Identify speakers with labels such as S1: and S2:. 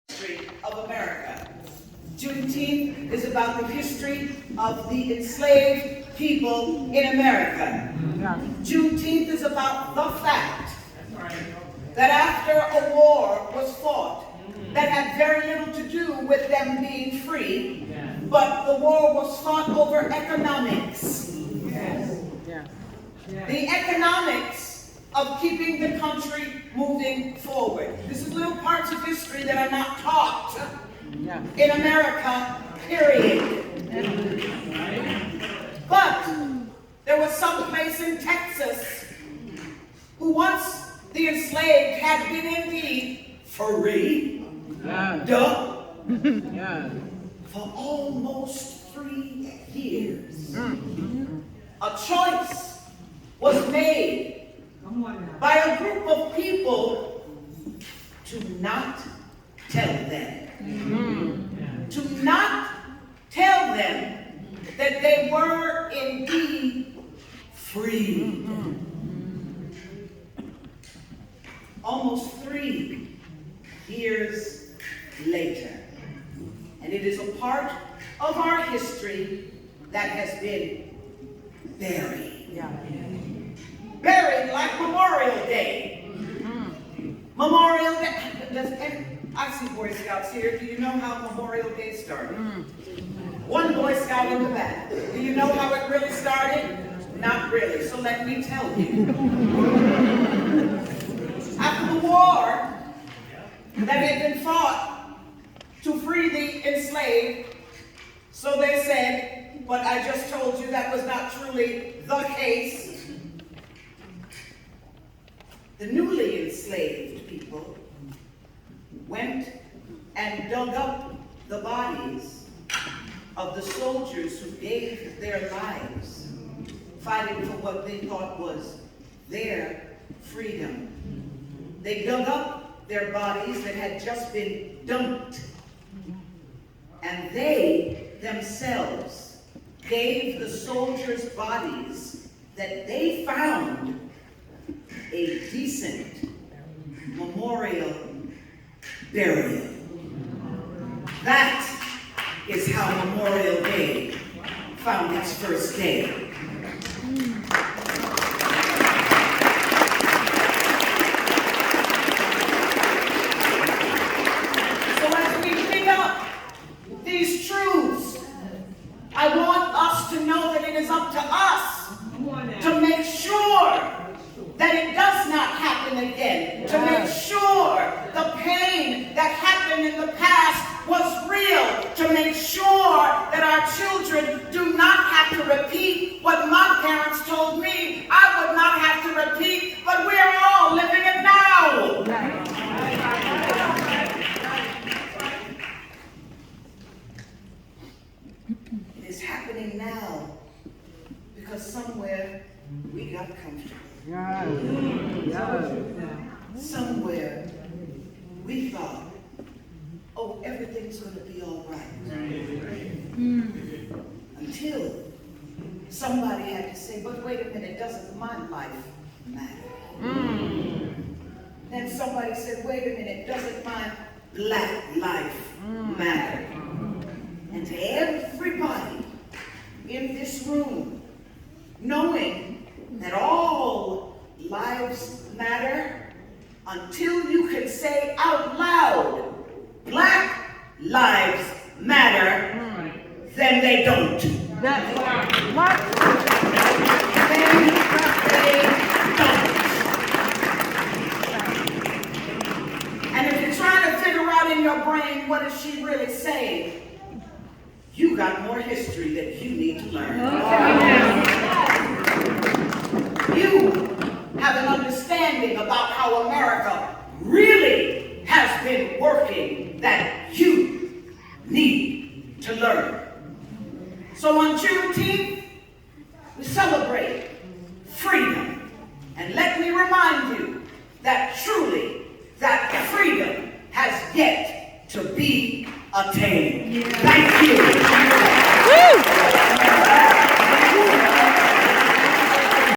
S1: History of America. Juneteenth is about the history of the enslaved people in America. Juneteenth is about the fact that after a war was fought that had very little to do with them being free, but the war was fought over economics. The economics of keeping the country moving forward. This is little parts of history that are not taught in America, period. But there was some place in Texas who once the enslaved had been indeed free, for almost 3 years. A choice was made by a group of people to not tell them. To not tell them that they were indeed free. Almost 3 years later. And it is a part of our history that has been buried. Buried like Memorial Day. Memorial Day. I see Boy Scouts here. Do you know how Memorial Day started? One Boy Scout in the back. Do you know how it really started? Not really, so let me tell you. After the war that had been fought to free the enslaved, so they said, but I just told you that was not truly the case. The newly enslaved people went and dug up the bodies of the soldiers who gave their lives fighting for what they thought was their freedom. They dug up their bodies that had just been dumped, and they themselves gave the soldiers' bodies that they found a decent memorial burial. That is how Memorial Day found its first day. So as we pick up these truths, I want us to know that it is up to us to make sure that it does not happen again, to make sure the pain that happened in the past was real, to make sure that our children do not have to repeat what my parents told me I would not have to repeat, but we're all living it now. It is happening now because somewhere we got comfortable. Somewhere we thought, oh, everything's going to be all right. Until somebody had to say, but wait a minute, doesn't my life matter? Then somebody said, wait a minute, doesn't my black life matter? And to everybody in this room, knowing that all lives matter, until you can say out loud, Black lives matter, then they don't.
S2: That's what?
S1: Then they don't. And if you're trying to figure out in your brain what is she really saying, you got more history that you need to learn. You have an understanding about how America really has been working that you need to learn. So on Juneteenth, we celebrate freedom. And let me remind you that truly that freedom has yet to be attained. Thank you.